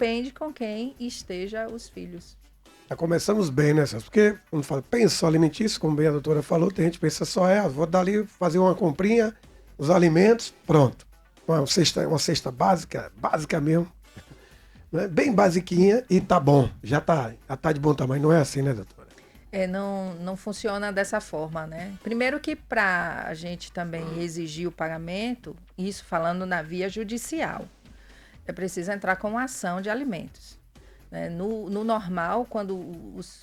depende com quem esteja os filhos. Já começamos bem, né, Celso? Porque, quando fala pensão alimentícia, como bem a doutora falou, tem gente que pensa só, vou dali fazer uma comprinha, os alimentos, pronto. Uma cesta básica mesmo, né? Bem basiquinha e tá bom. Já tá de bom tamanho. Não é assim, né, doutora? Não funciona dessa forma, né? Primeiro que para a gente também exigir o pagamento, isso falando na via judicial, é preciso entrar com uma ação de alimentos, né? No normal, quando os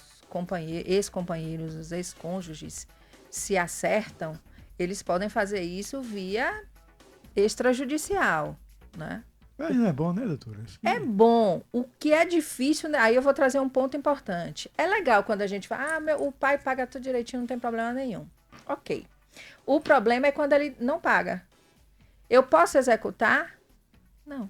ex-companheiros, os ex-cônjuges se acertam, eles podem fazer isso via extrajudicial, né? Mas não é bom, né, doutora? É bom. O que é difícil, né? Aí eu vou trazer um ponto importante. É legal quando a gente fala, o pai paga tudo direitinho, não tem problema nenhum. Ok. O problema é quando ele não paga. Eu posso executar? Não.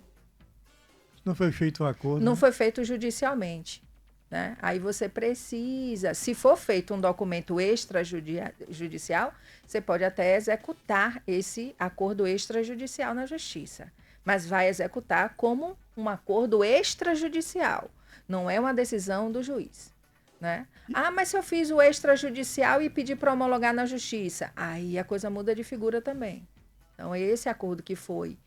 Não foi feito um acordo. Não né? foi feito judicialmente, né? Aí você precisa, se for feito um documento extrajudicial, você pode até executar esse acordo extrajudicial na justiça. Mas vai executar como um acordo extrajudicial. Não é uma decisão do juiz, né? Mas se eu fiz o extrajudicial e pedi para homologar na justiça, aí a coisa muda de figura também. Então, esse acordo que foi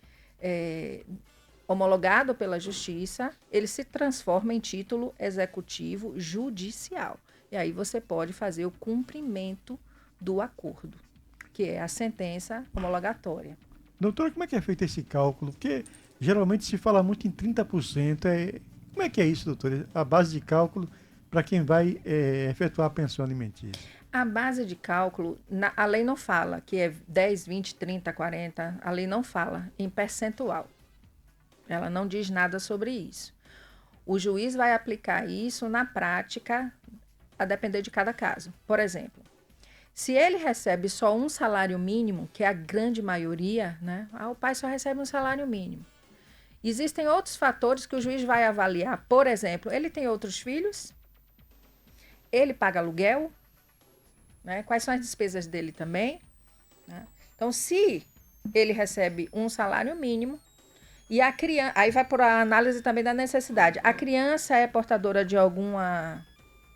homologado pela justiça, ele se transforma em título executivo judicial. E aí você pode fazer o cumprimento do acordo, que é a sentença homologatória. Doutora, como é que é feito esse cálculo? Porque geralmente se fala muito em 30%. Como é que é isso, doutora? A base de cálculo para quem vai efetuar a pensão alimentícia. A base de cálculo, a lei não fala que é 10, 20, 30, 40. A lei não fala em percentual. Ela não diz nada sobre isso. O juiz vai aplicar isso na prática, a depender de cada caso. Por exemplo, se ele recebe só um salário mínimo, que é a grande maioria, né? O pai só recebe um salário mínimo. Existem outros fatores que o juiz vai avaliar. Por exemplo, ele tem outros filhos? Ele paga aluguel? Né? Quais são as despesas dele também? Né? Então, se ele recebe um salário mínimo, e a criança, aí vai por a análise também da necessidade. A criança é portadora de alguma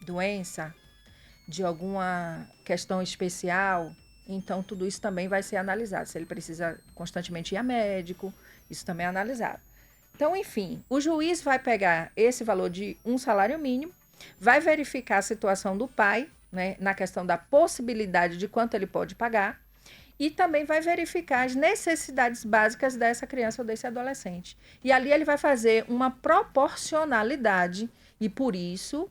doença, de alguma questão especial, então tudo isso também vai ser analisado. Se ele precisa constantemente ir a médico, isso também é analisado. Então, enfim, o juiz vai pegar esse valor de um salário mínimo, vai verificar a situação do pai, né, na questão da possibilidade de quanto ele pode pagar, e também vai verificar as necessidades básicas dessa criança ou desse adolescente. E ali ele vai fazer uma proporcionalidade e, por isso,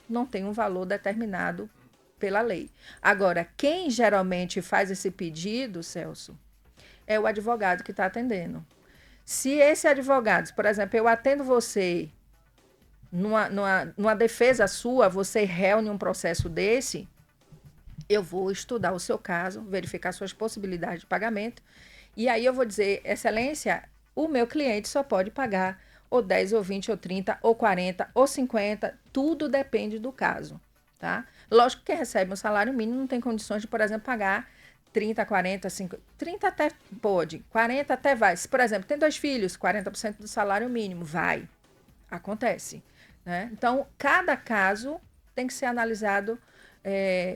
não tem um valor determinado pela lei. Agora, quem geralmente faz esse pedido, Celso, é o advogado que está atendendo. Se esse advogado, por exemplo, eu atendo você numa defesa sua, você reúne um processo desse, eu vou estudar o seu caso, verificar suas possibilidades de pagamento, e aí eu vou dizer, excelência, o meu cliente só pode pagar ou 10, ou 20, ou 30, ou 40, ou 50, tudo depende do caso, tá? Lógico que quem recebe um salário mínimo não tem condições de, por exemplo, pagar 30, 40, 50, 30 até pode, 40 até vai. Se, por exemplo, tem 2 filhos, 40% do salário mínimo, vai. Acontece, né? Então, cada caso tem que ser analisado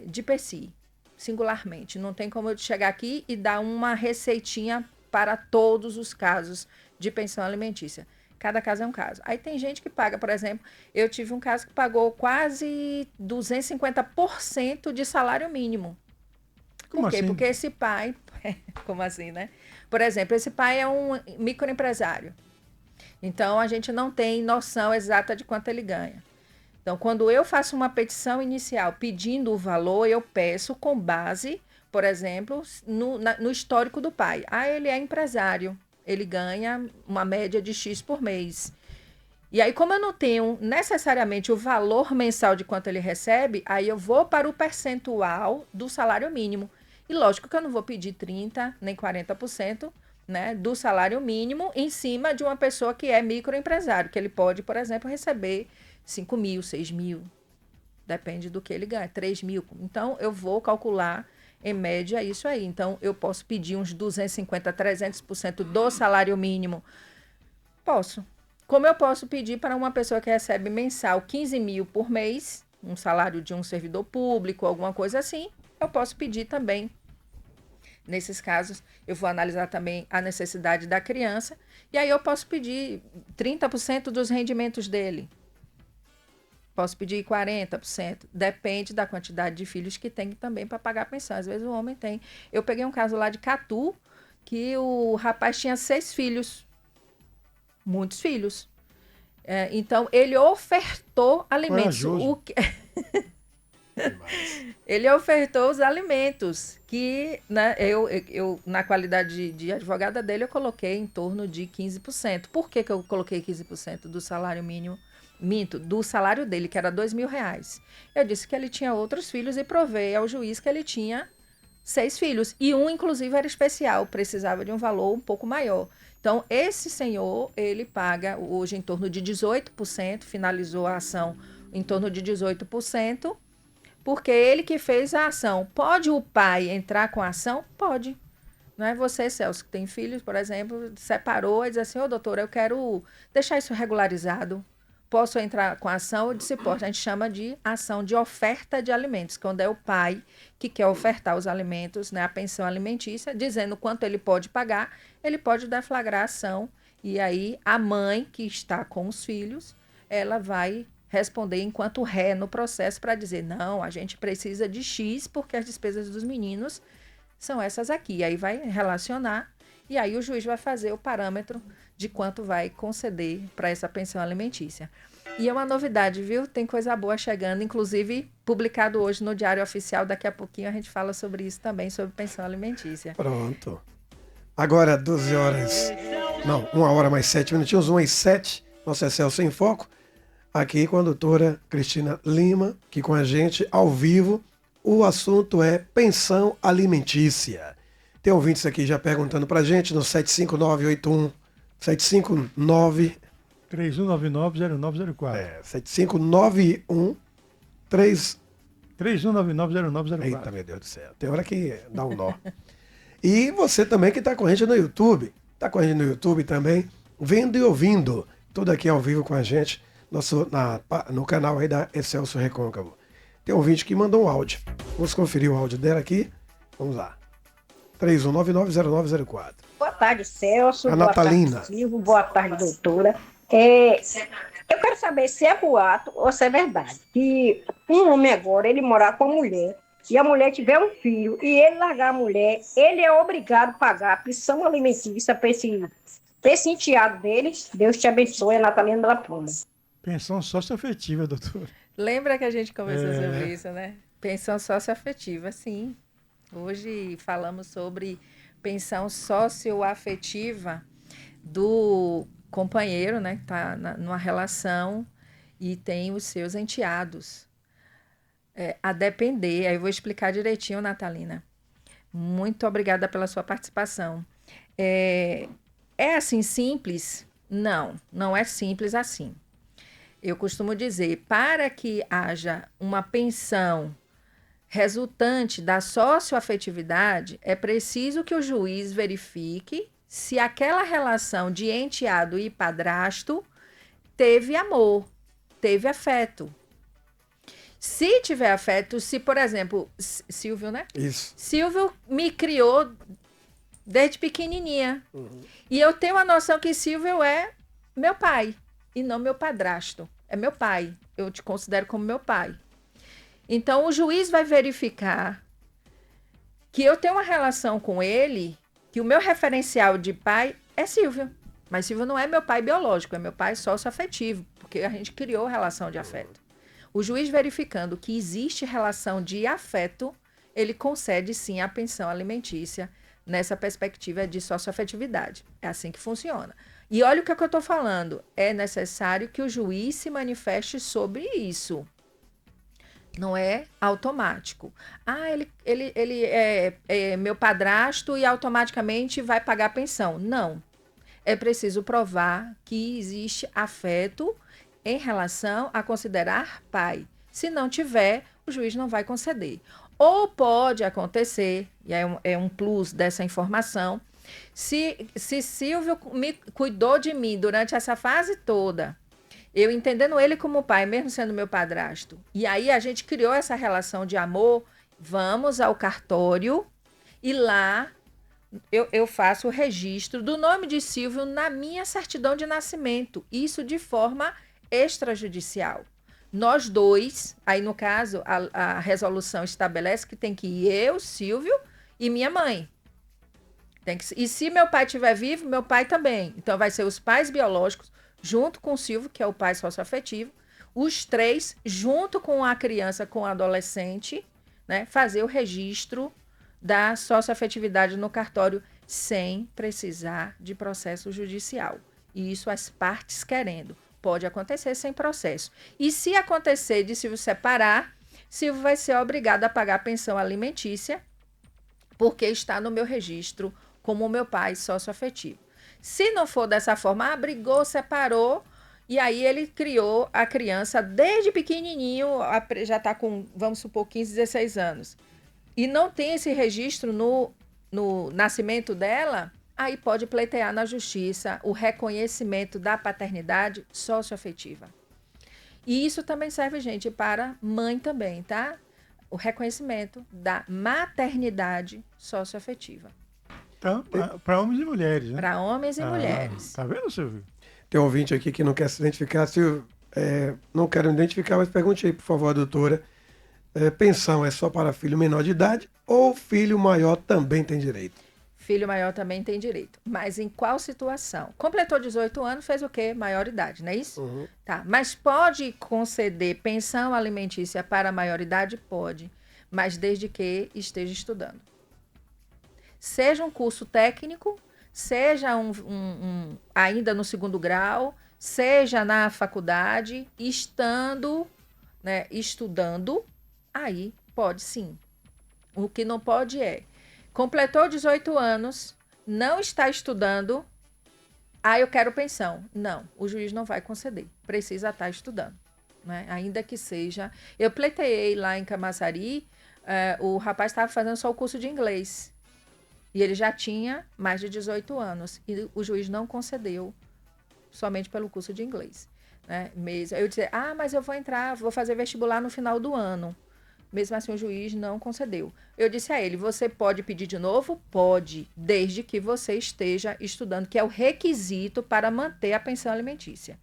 de per si, singularmente. Não tem como eu chegar aqui e dar uma receitinha para todos os casos de pensão alimentícia. Cada caso é um caso. Aí tem gente que paga, por exemplo, eu tive um caso que pagou quase 250% de salário mínimo. Como Por quê? assim? Porque esse pai, como assim, né? Por exemplo, esse pai é um microempresário. Então, a gente não tem noção exata de quanto ele ganha. Então, quando eu faço uma petição inicial pedindo o valor, eu peço com base, por exemplo, no histórico do pai. Ele é empresário, ele ganha uma média de X por mês. E aí, como eu não tenho necessariamente o valor mensal de quanto ele recebe, aí eu vou para o percentual do salário mínimo. E lógico que eu não vou pedir 30% nem 40%, né, do salário mínimo em cima de uma pessoa que é microempresário, que ele pode, por exemplo, receber 5 mil, 6 mil, depende do que ele ganha, 3 mil. Então, eu vou calcular, em média, isso aí. Então, eu posso pedir uns 250%, 300% do salário mínimo. Posso. Como eu posso pedir para uma pessoa que recebe mensal 15 mil por mês, um salário de um servidor público, alguma coisa assim, eu posso pedir também. Nesses casos, eu vou analisar também a necessidade da criança, e aí eu posso pedir 30% dos rendimentos dele. Posso pedir 40%. Depende da quantidade de filhos que tem também para pagar a pensão. Às vezes o homem tem. Eu peguei um caso lá de Catu, que o rapaz tinha 6 filhos. Muitos filhos. Então, ele ofertou alimentos. Corajoso. Ele ofertou os alimentos, que, né, eu na qualidade de advogada dele, eu coloquei em torno de 15%. Por que eu coloquei 15% do salário mínimo? Minto, do salário dele, que era R$2.000. Eu disse que ele tinha outros filhos e provei ao juiz que ele tinha 6 filhos. E um, inclusive, era especial, precisava de um valor um pouco maior. Então, esse senhor, ele paga hoje em torno de 18%, finalizou a ação em torno de 18%, porque ele que fez a ação. Pode o pai entrar com a ação? Pode. Não é você, Celso, que tem filhos, por exemplo, separou e diz assim, doutora, eu quero deixar isso regularizado. Posso entrar com a ação? Eu disse, pode. A gente chama de ação de oferta de alimentos, quando é o pai que quer ofertar os alimentos, né, a pensão alimentícia, dizendo quanto ele pode pagar, ele pode deflagrar a ação. E aí a mãe que está com os filhos, ela vai responder enquanto ré no processo para dizer, não, a gente precisa de X porque as despesas dos meninos são essas aqui. Aí vai relacionar e aí o juiz vai fazer o parâmetro de quanto vai conceder para essa pensão alimentícia. E é uma novidade, viu? Tem coisa boa chegando, inclusive publicado hoje no Diário Oficial. Daqui a pouquinho a gente fala sobre isso também, sobre pensão alimentícia. Pronto. Agora 12 horas, não, 1 hora mais 7 minutinhos, 1h07, nosso Excelsior em Foco. Aqui com a doutora Cristina Lima, aqui com a gente, ao vivo. O assunto é pensão alimentícia. Tem ouvintes aqui já perguntando pra gente no 75981 759 3199-0904. 7591 3 3199-0904. Eita, meu Deus do céu. Tem hora que dá um nó. E você também que está com a gente no YouTube. Está com a gente no YouTube também, vendo e ouvindo. Tudo aqui ao vivo com a gente, no canal aí da Excelsior Recôncavo. Tem um ouvinte que mandou um áudio. Vamos conferir o áudio dela aqui. Vamos lá. 3199-0904. Boa tarde, Celso. A boa Natalina. Tarde, Silvio. Boa tarde, doutora. Eu quero saber se é boato ou se é verdade. Que um homem agora, ele morar com a mulher, e a mulher tiver um filho, e ele largar a mulher, ele é obrigado a pagar a pensão alimentícia para esse enteado deles. Deus te abençoe, a Natalina da Pluma. Pensão socioafetiva, doutor. Lembra que a gente conversou sobre isso, né? Pensão socioafetiva, sim. Hoje falamos sobre pensão socioafetiva do companheiro, né, que está numa relação e tem os seus enteados. A depender, aí eu vou explicar direitinho, Natalina. Muito obrigada pela sua participação. É assim simples? Não, não é simples assim. Eu costumo dizer, para que haja uma pensão resultante da socioafetividade, é preciso que o juiz verifique se aquela relação de enteado e padrasto teve amor, teve afeto. Se tiver afeto, se, por exemplo, Silvio, né? Isso. Silvio me criou desde pequenininha. E eu tenho a noção que Silvio é meu pai e não meu padrasto. É meu pai. Eu te considero como meu pai. Então, o juiz vai verificar que eu tenho uma relação com ele, que o meu referencial de pai é Silvio. Mas Silvio não é meu pai biológico, é meu pai socioafetivo, porque a gente criou relação de afeto. O juiz verificando que existe relação de afeto, ele concede sim a pensão alimentícia nessa perspectiva de socioafetividade. É assim que funciona. E olha o que eu estou falando. É necessário que o juiz se manifeste sobre isso. Não é automático. Ele é meu padrasto e automaticamente vai pagar a pensão. Não. É preciso provar que existe afeto em relação a considerar pai. Se não tiver, o juiz não vai conceder. Ou pode acontecer, e é um plus dessa informação, Se Silvio me cuidou de mim durante essa fase toda, eu entendendo ele como pai, mesmo sendo meu padrasto, e aí a gente criou essa relação de amor, vamos ao cartório e lá eu faço o registro do nome de Silvio na minha certidão de nascimento, isso de forma extrajudicial. Nós dois, aí no caso, a resolução estabelece que tem que ir eu, Silvio e minha mãe. E se meu pai estiver vivo, meu pai também. Então vai ser os pais biológicos, junto com o Silvio, que é o pai socioafetivo, os três, junto com a criança, com o adolescente, né, fazer o registro da socioafetividade no cartório sem precisar de processo judicial. E isso as partes querendo. Pode acontecer sem processo. E se acontecer de Silvio separar, Silvio vai ser obrigado a pagar a pensão alimentícia, porque está no meu registro como meu pai socioafetivo. Se não for dessa forma, brigou, separou, e aí ele criou a criança desde pequenininho, já está com, vamos supor, 15, 16 anos, e não tem esse registro no nascimento dela, aí pode pleitear na justiça o reconhecimento da paternidade socioafetiva. E isso também serve, gente, para mãe também, tá? O reconhecimento da maternidade socioafetiva. Então, para homens e mulheres, né? Para homens e mulheres. Tá vendo, Silvio? Tem um ouvinte aqui que não quer se identificar. Silvio, não quero identificar, mas pergunte aí, por favor, doutora. Pensão é só para filho menor de idade ou filho maior também tem direito? Filho maior também tem direito. Mas em qual situação? Completou 18 anos, fez o quê? Maioridade, não é isso? Uhum. Tá. Mas pode conceder pensão alimentícia para a maioridade? Pode. Mas desde que esteja estudando. Seja um curso técnico, seja ainda no segundo grau, seja na faculdade, estudando, aí pode sim. O que não pode completou 18 anos, não está estudando, eu quero pensão. Não, o juiz não vai conceder, precisa estar estudando, né? Ainda que seja... Eu pleiteei lá em Camaçari, o rapaz estava fazendo só o curso de inglês, e ele já tinha mais de 18 anos, e o juiz não concedeu somente pelo curso de inglês, né? Eu disse, mas eu vou fazer vestibular no final do ano. Mesmo assim, o juiz não concedeu. Eu disse a ele, você pode pedir de novo? Pode, desde que você esteja estudando, que é o requisito para manter a pensão alimentícia.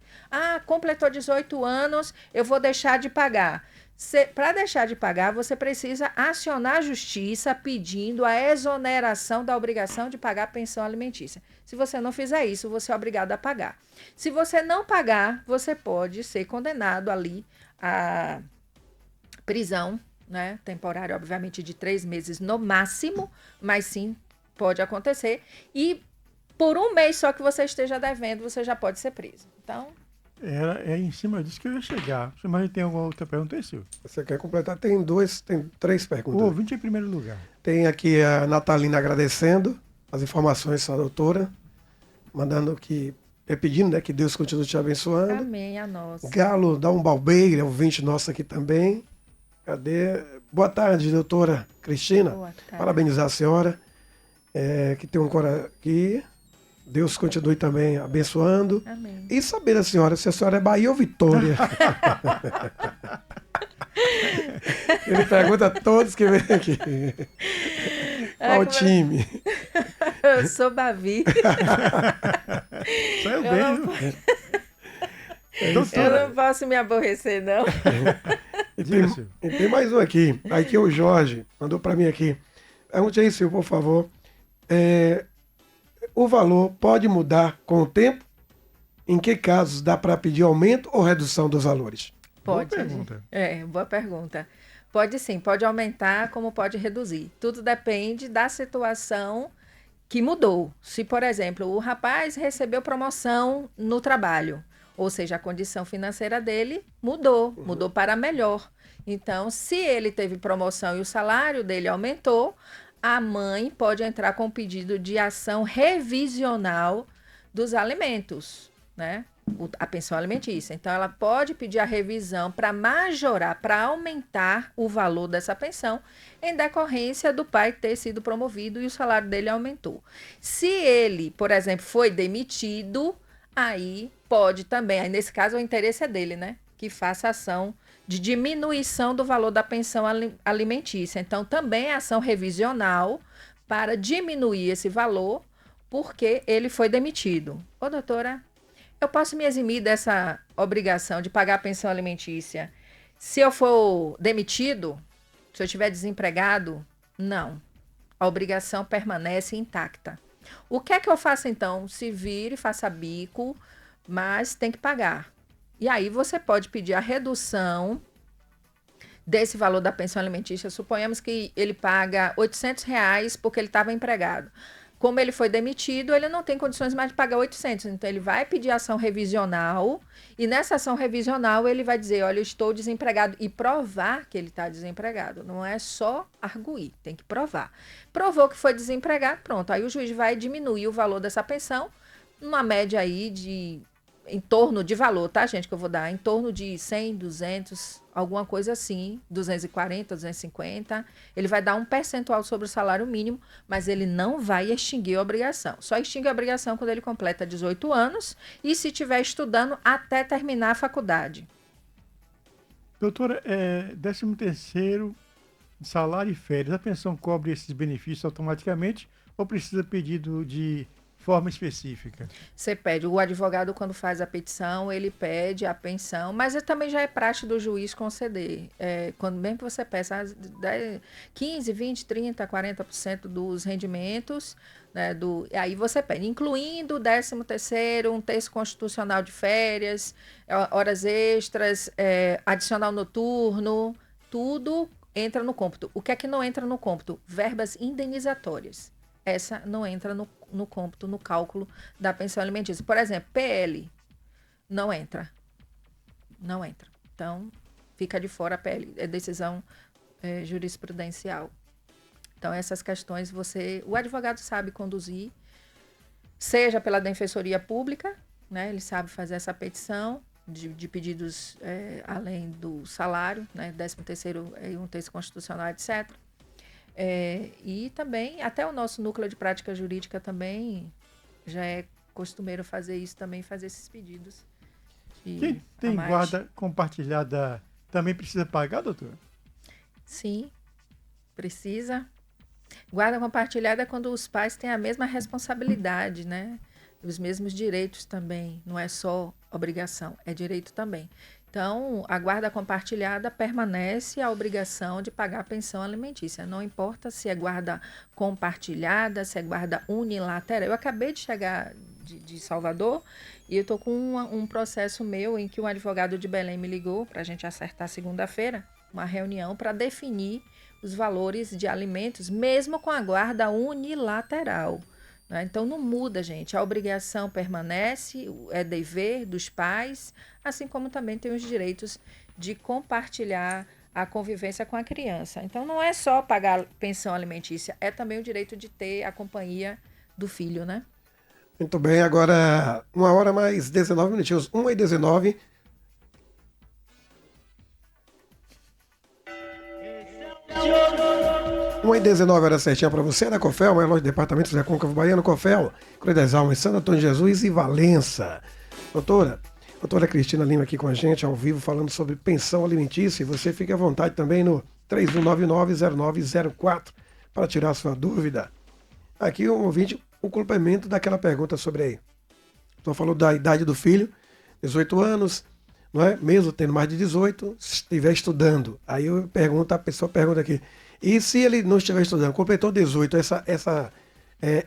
Completou 18 anos, eu vou deixar de pagar. Para deixar de pagar, você precisa acionar a justiça pedindo a exoneração da obrigação de pagar a pensão alimentícia. Se você não fizer isso, você é obrigado a pagar. Se você não pagar, você pode ser condenado ali a prisão, né, temporária, obviamente, de 3 meses no máximo, mas sim, pode acontecer. E por um mês só que você esteja devendo, você já pode ser preso. Então... É em cima disso que eu ia chegar. Mas tem alguma outra pergunta aí, Silvio? Você quer completar? Tem 3 perguntas. O ouvinte em primeiro lugar. Tem aqui a Natalina agradecendo as informações da doutora, mandando que... pedindo, né, que Deus continue te abençoando. Amém, a nossa. Galo dá um balbeiro, ouvinte nosso aqui também. Cadê? Boa tarde, doutora Cristina. Boa tarde. Parabenizar a senhora. Que tem um coração que Deus continue também abençoando. Amém. E saber da senhora se a senhora é Bahia ou Vitória. Ele pergunta a todos que vêm aqui. Qual time? Eu sou Bavi. Saiu Eu bem, não- viu? Eu não posso me aborrecer, não. E Diga, tem, Silvio. e tem mais um aqui. Aqui o Jorge mandou para mim aqui. Pergunte aí, Silvio, por favor. O valor pode mudar com o tempo? Em que casos dá para pedir aumento ou redução dos valores? Pode. Boa pergunta. Boa pergunta. Pode sim, pode aumentar como pode reduzir. Tudo depende da situação que mudou. Se, por exemplo, o rapaz recebeu promoção no trabalho, ou seja, a condição financeira dele mudou para melhor. Então, se ele teve promoção e o salário dele aumentou, a mãe pode entrar com pedido de ação revisional dos alimentos, né? a pensão alimentícia. Então, ela pode pedir a revisão para majorar, para aumentar o valor dessa pensão, em decorrência do pai ter sido promovido e o salário dele aumentou. Se ele, por exemplo, foi demitido, aí pode também, aí nesse caso o interesse é dele, né? Que faça ação de diminuição do valor da pensão alimentícia. Então, também é ação revisional para diminuir esse valor, porque ele foi demitido. Ô, doutora, eu posso me eximir dessa obrigação de pagar a pensão alimentícia se eu for demitido? Se eu estiver desempregado? Não. A obrigação permanece intacta. O que é que eu faço então? Se vire, faça bico, mas tem que pagar. E aí você pode pedir a redução desse valor da pensão alimentícia. Suponhamos que ele paga R$ 800 porque ele estava empregado. Como ele foi demitido, ele não tem condições mais de pagar 800. Então, ele vai pedir ação revisional e nessa ação revisional ele vai dizer, olha, eu estou desempregado e provar que ele está desempregado. Não é só arguir, tem que provar. Provou que foi desempregado, pronto. Aí o juiz vai diminuir o valor dessa pensão, numa média aí de, em torno de valor, tá, gente, que eu vou dar, em torno de 100, 200, alguma coisa assim, 240, 250, ele vai dar um percentual sobre o salário mínimo, mas ele não vai extinguir a obrigação. Só extingue a obrigação quando ele completa 18 anos e se estiver estudando até terminar a faculdade. Doutora, 13º, salário e férias, a pensão cobre esses benefícios automaticamente ou precisa pedido de forma específica? Você pede, o advogado quando faz a petição, ele pede a pensão, mas também já é praxe do juiz conceder. Quando mesmo que você peça 15, 20, 30, 40% dos rendimentos, né, aí você pede, incluindo o 13º, um terço constitucional de férias, horas extras, adicional noturno, tudo entra no cômputo. O que é que não entra no cômputo? Verbas indenizatórias. Essa não entra no cômputo, no cálculo da pensão alimentícia. Por exemplo, PL não entra. Não entra. Então, fica de fora a PL. É decisão jurisprudencial. Então, essas questões o advogado sabe conduzir, seja pela Defensoria Pública, né? Ele sabe fazer essa petição de pedidos além do salário, né? 13º, um terço constitucional, etc. E também, até o nosso núcleo de prática jurídica também já é costumeiro fazer isso também, fazer esses pedidos. Quem tem guarda compartilhada também precisa pagar, doutor? Sim, precisa. Guarda compartilhada é quando os pais têm a mesma responsabilidade, né? Os mesmos direitos também. Não é só obrigação, é direito também. Então, a guarda compartilhada permanece a obrigação de pagar a pensão alimentícia. Não importa se é guarda compartilhada, se é guarda unilateral. Eu acabei de chegar de Salvador e eu estou com um processo meu em que um advogado de Belém me ligou para a gente acertar segunda-feira, uma reunião para definir os valores de alimentos, mesmo com a guarda unilateral. Então, não muda, gente. A obrigação permanece, é dever dos pais, assim como também tem os direitos de compartilhar a convivência com a criança. Então, não é só pagar pensão alimentícia, é também o direito de ter a companhia do filho, né? Muito bem, agora 1h mais 19 minutinhos, 1h19. Uma e 19 horas certinha para você, da Cofel, maior loja de departamentos da Côncavo Baiano, Cofel, Cruz das Almas, Santo Antônio de Jesus e Valença. Doutora Cristina Lima aqui com a gente, ao vivo, falando sobre pensão alimentícia. E você fique à vontade também no 31990904 para tirar a sua dúvida. Aqui um ouvinte, o complemento daquela pergunta sobre aí. Então falou da idade do filho, 18 anos, não é? Mesmo tendo mais de 18, se estiver estudando. Aí a pessoa pergunta aqui, e se ele não estiver estudando, completou 18,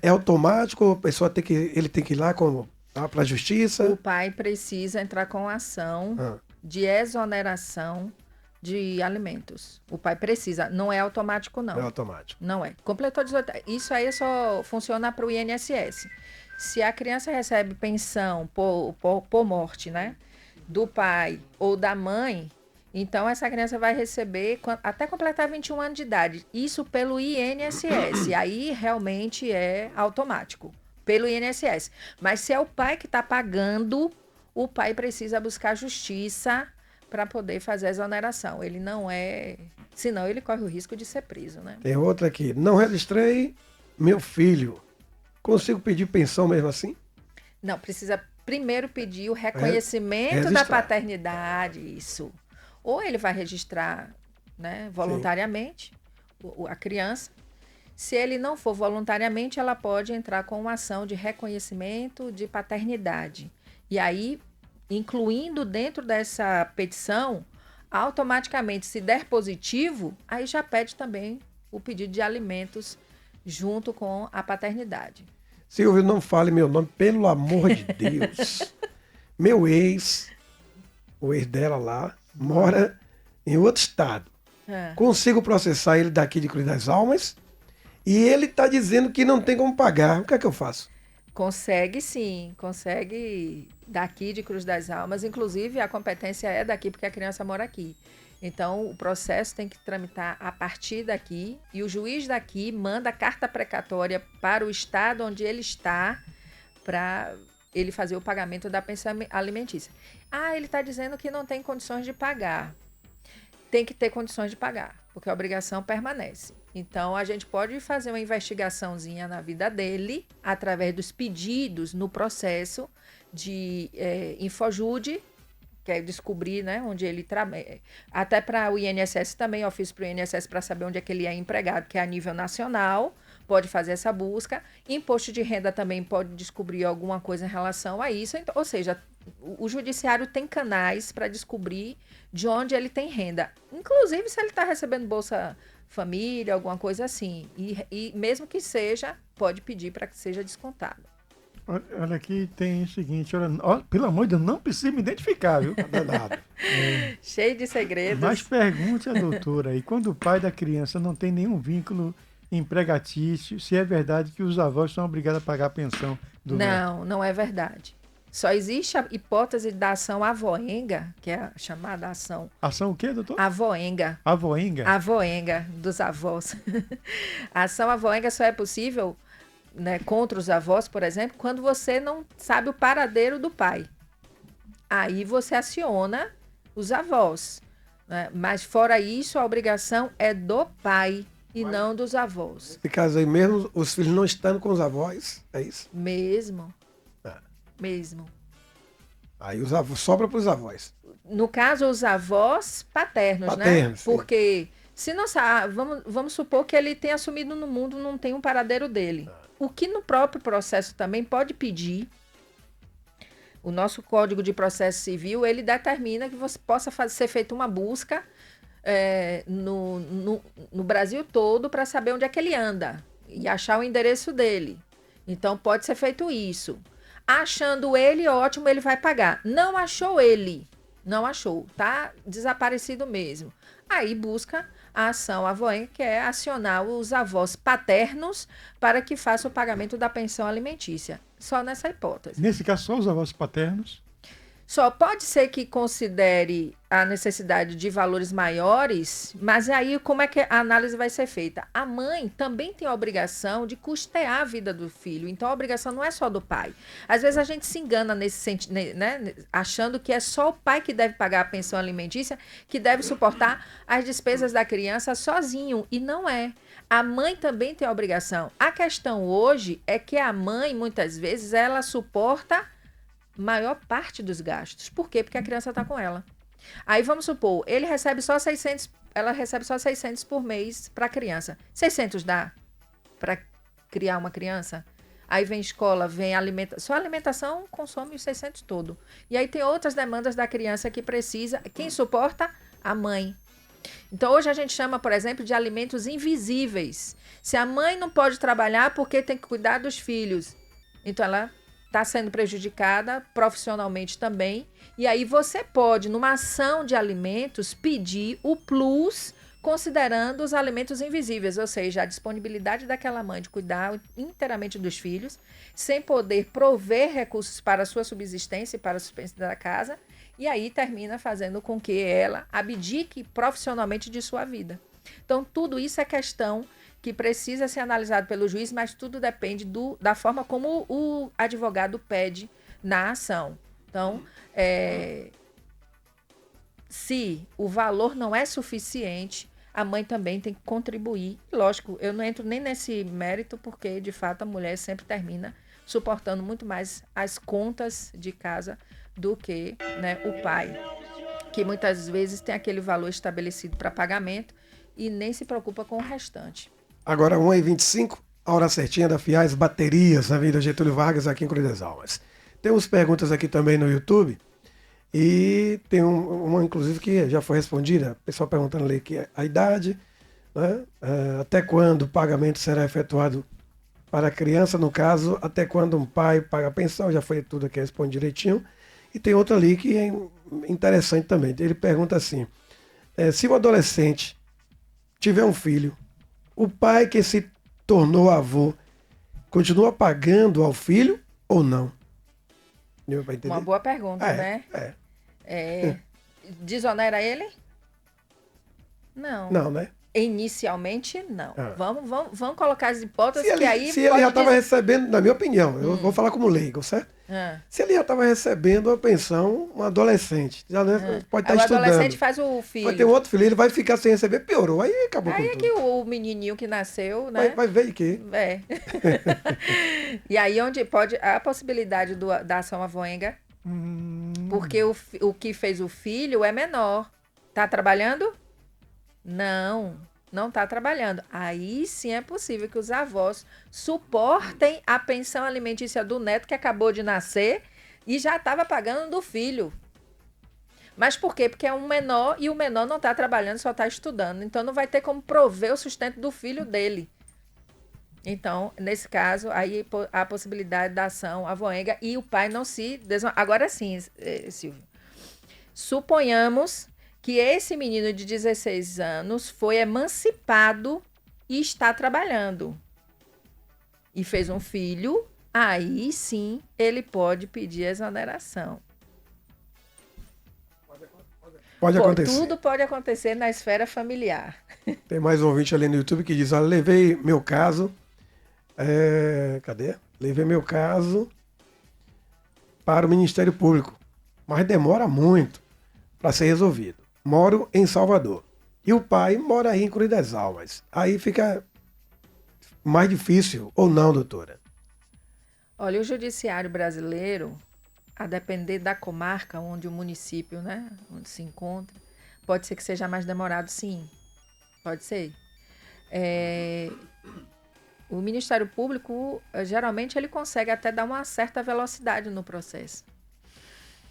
é automático? A pessoa ele tem que ir lá para a justiça? O pai precisa entrar com ação de exoneração de alimentos. O pai precisa, não é automático não. É automático. Não é. Completou 18, isso aí só funciona para o INSS. Se a criança recebe pensão por morte, né, do pai ou da mãe, então essa criança vai receber até completar 21 anos de idade. Isso pelo INSS. Aí realmente é automático. Pelo INSS. Mas se é o pai que está pagando, o pai precisa buscar justiça para poder fazer a exoneração. Ele não é... Senão ele corre o risco de ser preso, né? Tem outra aqui. Não registrei meu filho. Consigo pedir pensão mesmo assim? Não, precisa primeiro pedir o reconhecimento da registrar. paternidade, isso. Ou ele vai registrar, né, voluntariamente a criança. Se ele não for voluntariamente, ela pode entrar com uma ação de reconhecimento de paternidade. E aí, incluindo dentro dessa petição, automaticamente, se der positivo, aí já pede também o pedido de alimentos junto com a paternidade. Silvio, não fale meu nome, pelo amor de Deus. Meu ex, o ex dela lá, mora em outro estado. Consigo processar ele daqui de Cruz das Almas e ele está dizendo que não tem como pagar. O que é que eu faço? Consegue sim, consegue daqui de Cruz das Almas. Inclusive, a competência é daqui porque a criança mora aqui. Então, o processo tem que tramitar a partir daqui e o juiz daqui manda a carta precatória para o estado onde ele está para ele fazer o pagamento da pensão alimentícia. Ah, ele está dizendo que não tem condições de pagar. Tem que ter condições de pagar, porque a obrigação permanece. Então, a gente pode fazer uma investigaçãozinha na vida dele através dos pedidos no processo de Infojude, que é descobrir, né, onde ele trabalha. Até para o INSS também, ofício para o INSS para saber onde é que ele é empregado, que é a nível nacional, pode fazer essa busca. Imposto de renda também pode descobrir alguma coisa em relação a isso. Então, ou seja, o judiciário tem canais para descobrir de onde ele tem renda. Inclusive, se ele está recebendo Bolsa Família, alguma coisa assim. E mesmo que seja, pode pedir para que seja descontado. Olha aqui, tem o seguinte, pelo amor de Deus, não precisa me identificar, viu? Danado. Cheio de segredos. Mas pergunte à doutora aí, quando o pai da criança não tem nenhum vínculo empregatício, se é verdade que os avós são obrigados a pagar a pensão do neto. Não, não é verdade. Só existe a hipótese da ação avoenga, que é a chamada ação... Ação o quê, doutor? Avoenga. Avoenga? Avoenga, dos avós. A ação avoenga só é possível, né, contra os avós, por exemplo, quando você não sabe o paradeiro do pai. Aí você aciona os avós. Né? Mas fora isso, a obrigação é do pai e não dos avós. Nesse caso aí mesmo, os filhos não estando com os avós, é isso? Mesmo. Mesmo. Aí os avós, sobra para os avós. No caso, os avós paternos, né? Sim. Porque se não sabe, vamos supor que ele tenha assumido no mundo, não tem um paradeiro dele. O que no próprio processo também pode pedir, o nosso Código de Processo Civil, ele determina que você possa ser feita uma busca no Brasil todo para saber onde é que ele anda e achar o endereço dele. Então, pode ser feito isso. Achando ele, ótimo, ele vai pagar. Não achou ele, não achou, tá desaparecido mesmo. Aí busca a ação avoenga, que é acionar os avós paternos para que faça o pagamento da pensão alimentícia. Só nessa hipótese. Nesse caso, só os avós paternos? Só pode ser que considere a necessidade de valores maiores, mas aí como é que a análise vai ser feita? A mãe também tem a obrigação de custear a vida do filho, então a obrigação não é só do pai. Às vezes a gente se engana nesse sentido, né, achando que é só o pai que deve pagar a pensão alimentícia, que deve suportar as despesas da criança sozinho, e não é. A mãe também tem a obrigação. A questão hoje é que a mãe, muitas vezes, ela suporta maior parte dos gastos. Por quê? Porque a criança está com ela. Aí vamos supor, ele recebe só 600, ela recebe só 600 por mês para a criança. 600 dá para criar uma criança? Aí vem escola, vem alimentação. Só a alimentação consome os 600 todo. E aí tem outras demandas da criança que precisa. Quem suporta? A mãe. Então hoje a gente chama, por exemplo, de alimentos invisíveis. Se a mãe não pode trabalhar porque tem que cuidar dos filhos, então ela está sendo prejudicada profissionalmente também. E aí você pode, numa ação de alimentos, pedir o plus, considerando os alimentos invisíveis, ou seja, a disponibilidade daquela mãe de cuidar inteiramente dos filhos, sem poder prover recursos para a sua subsistência e para a subsistência da casa, e aí termina fazendo com que ela abdique profissionalmente de sua vida. Então, tudo isso é questão que precisa ser analisado pelo juiz, mas tudo depende da forma como o advogado pede na ação. Então, se o valor não é suficiente, a mãe também tem que contribuir. Lógico, eu não entro nem nesse mérito, porque, de fato, a mulher sempre termina suportando muito mais as contas de casa do que, né, o pai, que muitas vezes tem aquele valor estabelecido para pagamento e nem se preocupa com o restante. Agora, 1h25, a hora certinha da Fiais Baterias, na Avenida Getúlio Vargas, aqui em Cruz das Almas. Temos perguntas aqui também no YouTube. E tem uma, inclusive, que já foi respondida. O pessoal perguntando ali que a idade, né? Até quando o pagamento será efetuado para a criança, no caso, até quando um pai paga a pensão, já foi tudo aqui, responde direitinho. E tem outra ali que é interessante também. Ele pergunta assim, se o adolescente tiver um filho, o pai que se tornou avô continua pagando ao filho ou não? Uma boa pergunta, né? Desonera ele? Não. Não, né? Inicialmente, não. Vamos colocar as hipóteses se que aí... Se ele já estava recebendo, na minha opinião, eu vou falar como leigo, certo? Se ele já estava recebendo a pensão, um adolescente, já pode estar estudando. O adolescente faz o filho. Vai ter um outro filho, ele vai ficar sem receber, piorou. Aí acabou aí com tudo. Aí é que o menininho que nasceu, né? Vai ver de quê? E aí onde pode... A possibilidade da ação avoenga, porque o que fez o filho é menor. Tá trabalhando? Não está trabalhando. Aí sim é possível que os avós suportem a pensão alimentícia do neto que acabou de nascer e já estava pagando do filho. Mas por quê? Porque é um menor e o menor não está trabalhando, só está estudando. Então não vai ter como prover o sustento do filho dele. Então, nesse caso, aí há a possibilidade da ação avoenga e o pai não se... Agora sim, Silvio. Suponhamos que esse menino de 16 anos foi emancipado e está trabalhando. E fez um filho, aí sim ele pode pedir exoneração. Pode acontecer. Tudo pode acontecer na esfera familiar. Tem mais um ouvinte ali no YouTube que diz, olha, levei meu caso... cadê? Levei meu caso para o Ministério Público, mas demora muito para ser resolvido. Moro em Salvador. E o pai mora aí em Cruz das Almas. Aí fica mais difícil ou não, doutora? Olha, o judiciário brasileiro, a depender da comarca onde o município, né, onde se encontra, pode ser que seja mais demorado, sim. Pode ser. O Ministério Público, geralmente, ele consegue até dar uma certa velocidade no processo.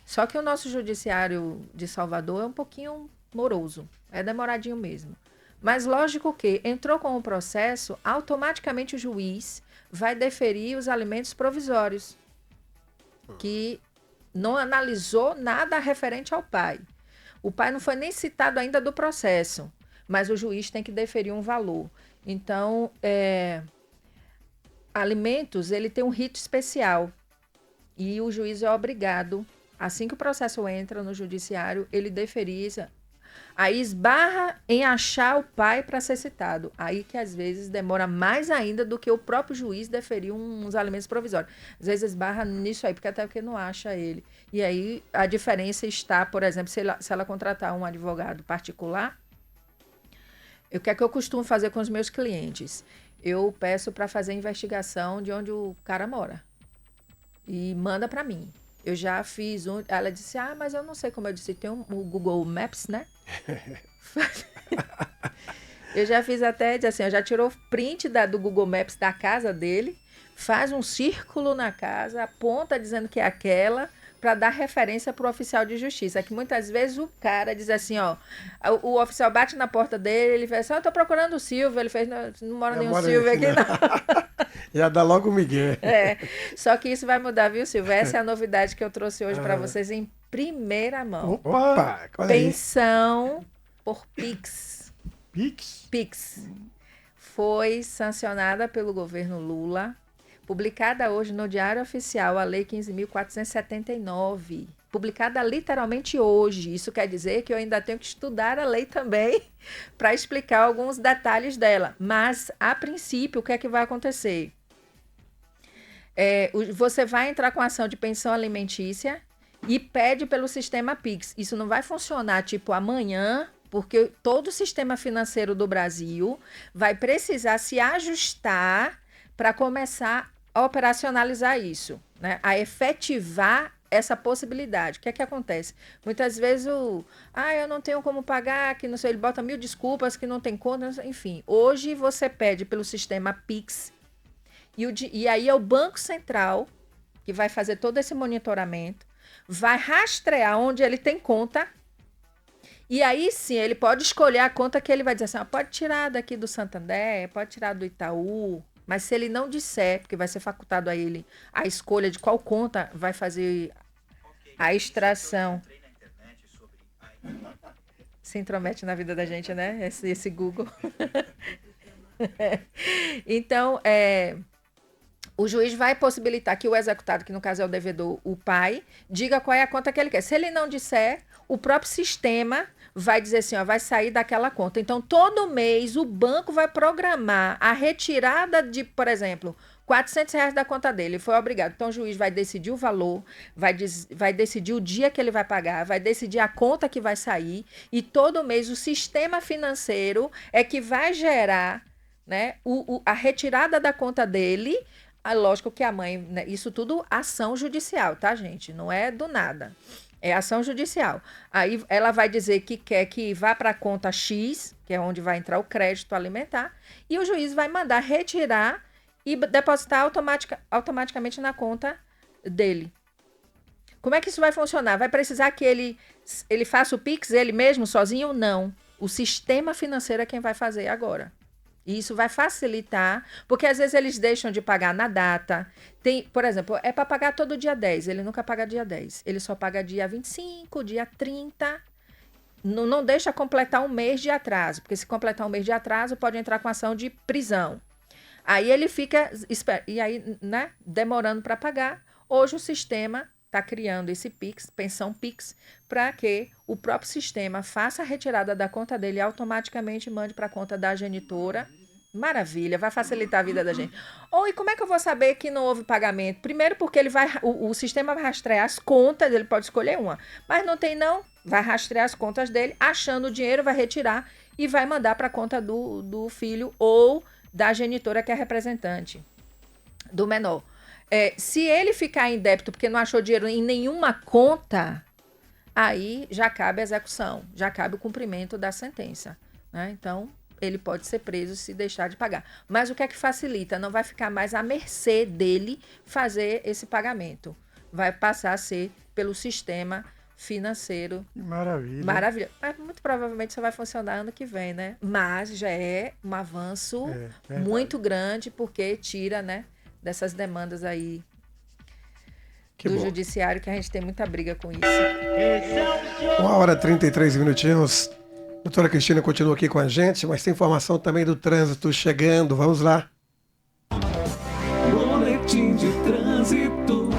Só que o nosso judiciário de Salvador é um pouquinho moroso, é demoradinho mesmo. Mas lógico que entrou com o processo, automaticamente o juiz vai deferir os alimentos provisórios, que não analisou nada referente ao pai. O pai não foi nem citado ainda do processo, mas o juiz tem que deferir um valor. Então, alimentos, ele tem um rito especial e o juiz é obrigado, assim que o processo entra no judiciário, ele deferir, aí esbarra em achar o pai para ser citado. Aí que às vezes demora mais ainda do que o próprio juiz deferir uns alimentos provisórios. Às vezes esbarra nisso aí, porque não acha ele. E aí a diferença está, por exemplo, se ela contratar um advogado particular, o que é que eu costumo fazer com os meus clientes? Eu peço para fazer investigação de onde o cara mora e manda para mim. Eu já fiz um... Ela disse, mas eu não sei como eu disse, tem o Google Maps, né? Eu já fiz até, assim, eu já tirou print do Google Maps da casa dele, faz um círculo na casa, aponta dizendo que é aquela, para dar referência para o oficial de justiça. Que muitas vezes o cara diz assim, o oficial bate na porta dele, ele fala assim, eu tô procurando o Silvio. Ele fez, não mora nenhum Silvio aqui, não. Já dá logo o Miguel. Só que isso vai mudar, viu, Silvio? Essa é a novidade que eu trouxe hoje para vocês em primeira mão. Opa, pensão por Pix. Pix? Pix. Foi sancionada pelo governo Lula, publicada hoje no Diário Oficial, a Lei 15.479. Publicada literalmente hoje. Isso quer dizer que eu ainda tenho que estudar a lei também para explicar alguns detalhes dela. Mas, a princípio, o que é que vai acontecer? Você vai entrar com ação de pensão alimentícia e pede pelo sistema Pix. Isso não vai funcionar tipo amanhã, porque todo o sistema financeiro do Brasil vai precisar se ajustar para começar a operacionalizar isso, né? A efetivar essa possibilidade. O que é que acontece? Muitas vezes eu não tenho como pagar, que não sei, ele bota 1000 desculpas, que não tem conta, enfim. Hoje você pede pelo sistema Pix e aí é o Banco Central que vai fazer todo esse monitoramento, vai rastrear onde ele tem conta. E aí sim, ele pode escolher a conta que ele vai dizer assim, pode tirar daqui do Santander, pode tirar do Itaú, mas se ele não disser, porque vai ser facultado a ele a escolha de qual conta vai fazer a extração. Se intromete na vida da gente, né? Esse Google. Então, o juiz vai possibilitar que o executado, que no caso é o devedor, o pai, diga qual é a conta que ele quer. Se ele não disser, o próprio sistema vai dizer assim, vai sair daquela conta. Então, todo mês, o banco vai programar a retirada de, por exemplo, R$400 da conta dele. Foi obrigado. Então, o juiz vai decidir o valor, vai decidir o dia que ele vai pagar, vai decidir a conta que vai sair. E todo mês, o sistema financeiro é que vai gerar, né, a retirada da conta dele. Lógico que a mãe, né, isso tudo ação judicial, tá, gente? Não é do nada. É ação judicial. Aí ela vai dizer que quer que vá para a conta X, que é onde vai entrar o crédito alimentar, e o juiz vai mandar retirar e depositar automaticamente na conta dele. Como é que isso vai funcionar? Vai precisar que ele faça o Pix ele mesmo, sozinho? Não. O sistema financeiro é quem vai fazer agora. E isso vai facilitar, porque às vezes eles deixam de pagar na data. Tem, por exemplo, é para pagar todo dia 10, ele nunca paga dia 10. Ele só paga dia 25, dia 30. Não deixa completar um mês de atraso, porque se completar um mês de atraso, pode entrar com ação de prisão. Aí ele fica, e aí, né, demorando para pagar. Hoje o sistema está criando esse Pix, pensão Pix, para que o próprio sistema faça a retirada da conta dele e automaticamente mande para a conta da genitora. Maravilha, vai facilitar a vida da gente. E como é que eu vou saber que não houve pagamento? Primeiro porque o sistema vai rastrear as contas, ele pode escolher uma. Mas não tem não, vai rastrear as contas dele, achando o dinheiro, vai retirar e vai mandar para a conta do filho ou da genitora, que é a representante do menor. Se ele ficar em débito porque não achou dinheiro em nenhuma conta, aí já cabe a execução, já cabe o cumprimento da sentença, né? Então, ele pode ser preso se deixar de pagar. Mas o que é que facilita? Não vai ficar mais à mercê dele fazer esse pagamento. Vai passar a ser pelo sistema financeiro. Maravilha. Maravilha. Mas muito provavelmente isso vai funcionar ano que vem, né? Mas já é um avanço muito grande, porque tira, né, dessas demandas aí do judiciário, que a gente tem muita briga com isso. 1h33 minutinhos. Doutora Cristina continua aqui com a gente, mas tem informação também do trânsito chegando. Vamos lá. Boletim de trânsito.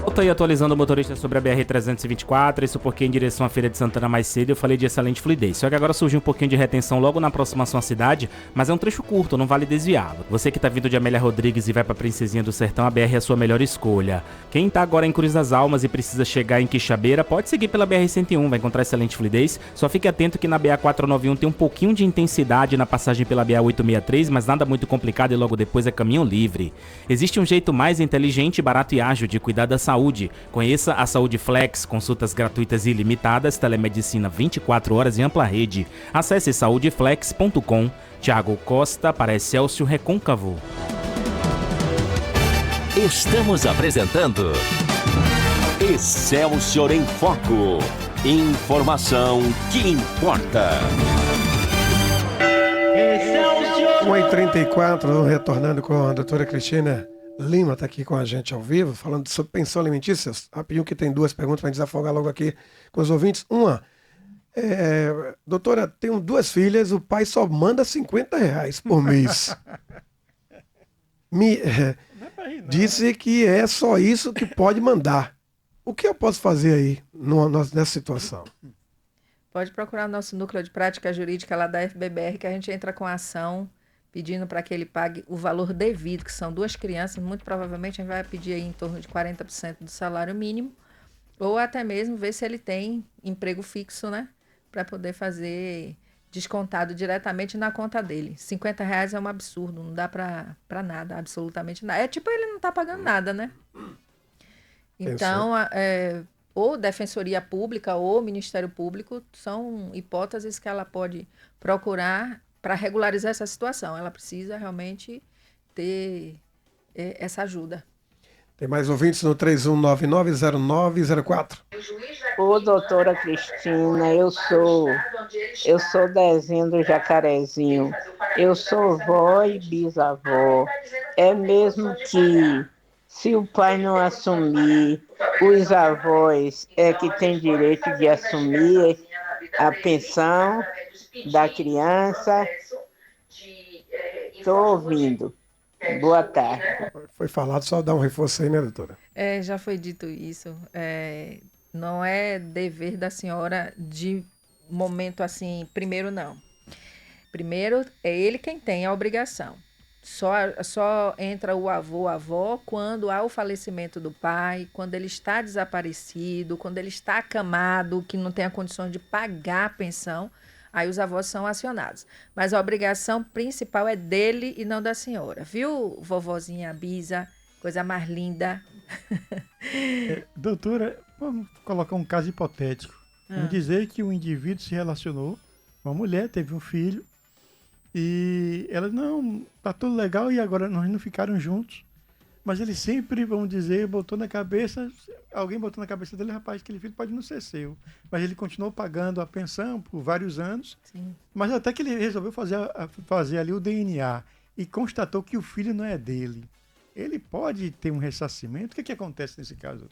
Estou aí atualizando o motorista sobre a BR-324, isso porque em direção à Feira de Santana mais cedo eu falei de excelente fluidez. Só que agora surgiu um pouquinho de retenção logo na aproximação à cidade, mas é um trecho curto, não vale desviá-lo. Você que tá vindo de Amélia Rodrigues e vai pra Princesinha do Sertão, a BR é a sua melhor escolha. Quem tá agora em Cruz das Almas e precisa chegar em Quixabeira, pode seguir pela BR-101, vai encontrar excelente fluidez. Só fique atento que na BA-491 tem um pouquinho de intensidade na passagem pela BA-863, mas nada muito complicado e logo depois é caminho livre. Existe um jeito mais inteligente, barato e ágil de cuidar da saúde. Conheça a Saúde Flex, consultas gratuitas e ilimitadas, telemedicina 24 horas e ampla rede. Acesse saudeflex.com. Thiago Costa para Excelsior Recôncavo. Estamos apresentando Excelsior em Foco. Informação que importa. 1h34, retornando com a doutora Cristina Lima, está aqui com a gente ao vivo, falando sobre pensão alimentícia. Rapidinho, que tem 2 perguntas para desafogar logo aqui com os ouvintes. Uma, doutora, tenho 2 filhas, o pai só manda R$50 por mês. Disse que é só isso que pode mandar. O que eu posso fazer aí nessa situação? Pode procurar nosso núcleo de prática jurídica lá da FBBR, que a gente entra com a ação pedindo para que ele pague o valor devido, que são 2 crianças, muito provavelmente a gente vai pedir aí em torno de 40% do salário mínimo, ou até mesmo ver se ele tem emprego fixo, né? Para poder fazer descontado diretamente na conta dele. R$ 50 é um absurdo, não dá para nada, absolutamente nada. É tipo ele não tá pagando nada, né? Então, ou Defensoria Pública ou Ministério Público são hipóteses que ela pode procurar para regularizar essa situação. Ela precisa realmente ter essa ajuda. Tem mais ouvintes no 31990904. Ô, doutora Cristina, eu sou Dezinho do Jacarezinho. Eu sou vó e bisavó. É mesmo que se o pai não assumir, os avós é que têm direito de assumir a pensão da criança. Estou ouvindo. Boa tarde. Foi falado, só dar um reforço aí, né, doutora? Já foi dito isso. Não é dever da senhora de momento assim, primeiro não. Primeiro é ele quem tem a obrigação. Só entra o avô, a avó, quando há o falecimento do pai, quando ele está desaparecido, quando ele está acamado, que não tem a condição de pagar a pensão, aí os avós são acionados. Mas a obrigação principal é dele e não da senhora. Viu, vovozinha Bisa? Coisa mais linda. Doutora, vamos colocar um caso hipotético. Vamos dizer que um indivíduo se relacionou com uma mulher, teve um filho, e ela, não, tá tudo legal e agora nós não ficaram juntos. Mas ele sempre, vamos dizer, alguém botou na cabeça dele, rapaz, aquele filho pode não ser seu. Mas ele continuou pagando a pensão por vários anos. Sim. Mas até que ele resolveu fazer ali o DNA e constatou que o filho não é dele. Ele pode ter um ressarcimento? O que acontece nesse caso?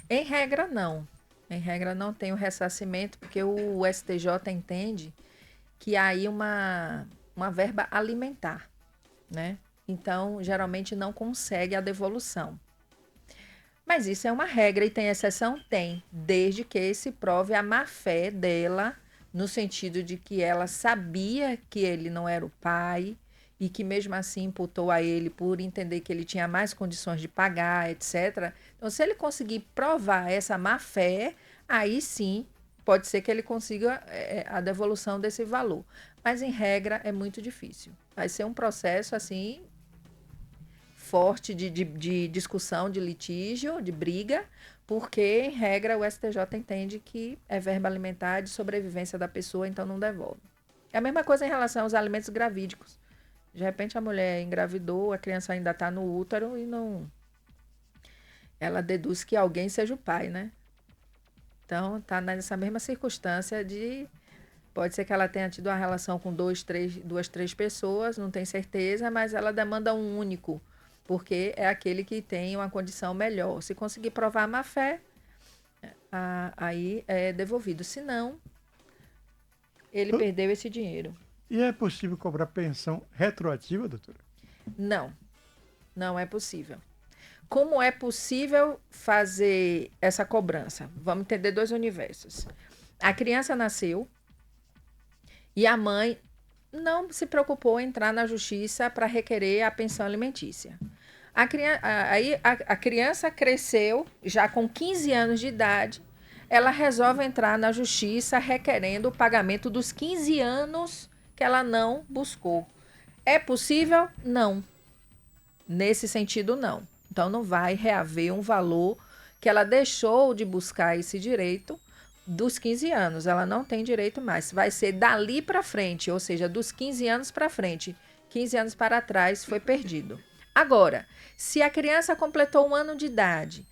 Em regra, não. Em regra, não tem o ressarcimento, porque o STJ entende que há aí uma verba alimentar, né? Então, geralmente não consegue a devolução. Mas isso é uma regra e tem exceção? Tem, desde que se prove a má-fé dela, no sentido de que ela sabia que ele não era o pai e que mesmo assim imputou a ele por entender que ele tinha mais condições de pagar, etc. Então, se ele conseguir provar essa má-fé, aí sim pode ser que ele consiga a devolução desse valor. Mas, em regra, é muito difícil. Vai ser um processo, assim, forte de discussão, de litígio, de briga, porque, em regra, o STJ entende que é verba alimentar de sobrevivência da pessoa, então não devolve. É a mesma coisa em relação aos alimentos gravídicos. De repente, a mulher engravidou, a criança ainda está no útero e não... Ela deduz que alguém seja o pai, né? Então, está nessa mesma circunstância de... Pode ser que ela tenha tido uma relação com duas, três pessoas, não tem certeza, mas ela demanda um único, porque é aquele que tem uma condição melhor. Se conseguir provar a má-fé, aí é devolvido. Se não, ele perdeu esse dinheiro. E é possível cobrar pensão retroativa, doutora? Não, não é possível. Como é possível fazer essa cobrança? Vamos entender 2 universos. A criança nasceu e a mãe não se preocupou em entrar na justiça para requerer a pensão alimentícia. A criança cresceu, já com 15 anos de idade, ela resolve entrar na justiça requerendo o pagamento dos 15 anos que ela não buscou. É possível? Não. Nesse sentido, não. Então, não vai reaver um valor que ela deixou de buscar esse direito dos 15 anos. Ela não tem direito mais. Vai ser dali para frente, ou seja, dos 15 anos para frente. 15 anos para trás foi perdido. Agora, se a criança completou 1 ano de idade,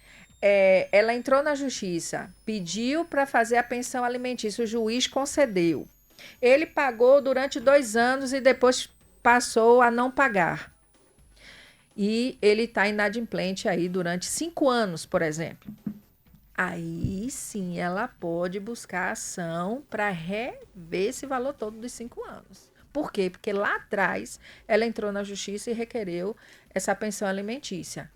ela entrou na justiça, pediu para fazer a pensão alimentícia, o juiz concedeu. Ele pagou durante 2 anos e depois passou a não pagar. E ele está inadimplente aí durante 5 anos, por exemplo. Aí sim ela pode buscar ação para rever esse valor todo dos 5 anos. Por quê? Porque lá atrás ela entrou na justiça e requereu essa pensão alimentícia.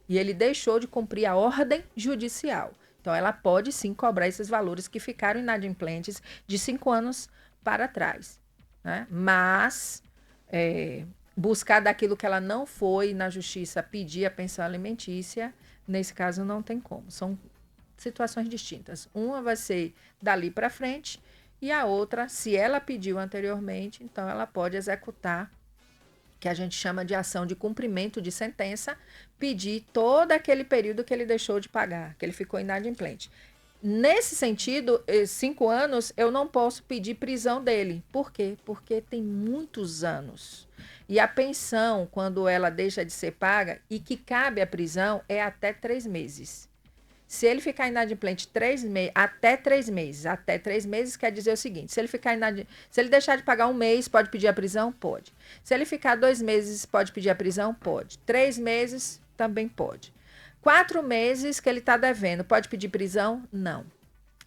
E ele deixou de cumprir a ordem judicial. Então ela pode sim cobrar esses valores que ficaram inadimplentes de 5 anos para trás, né? Mas buscar daquilo que ela não foi na justiça pedir a pensão alimentícia, nesse caso não tem como. São situações distintas. Uma vai ser dali para frente e a outra, se ela pediu anteriormente, então ela pode executar, que a gente chama de ação de cumprimento de sentença, pedir todo aquele período que ele deixou de pagar, que ele ficou inadimplente. Nesse sentido, 5 anos, eu não posso pedir prisão dele. Por quê? Porque tem muitos anos. E a pensão, quando ela deixa de ser paga e que cabe a prisão, é até 3 meses. Se ele ficar inadimplente até 3 meses, até 3 meses quer dizer o seguinte, se ele deixar de pagar 1 mês, pode pedir a prisão? Pode. Se ele ficar 2 meses, pode pedir a prisão? Pode. 3 meses, também pode. 4 meses que ele está devendo, pode pedir prisão? Não.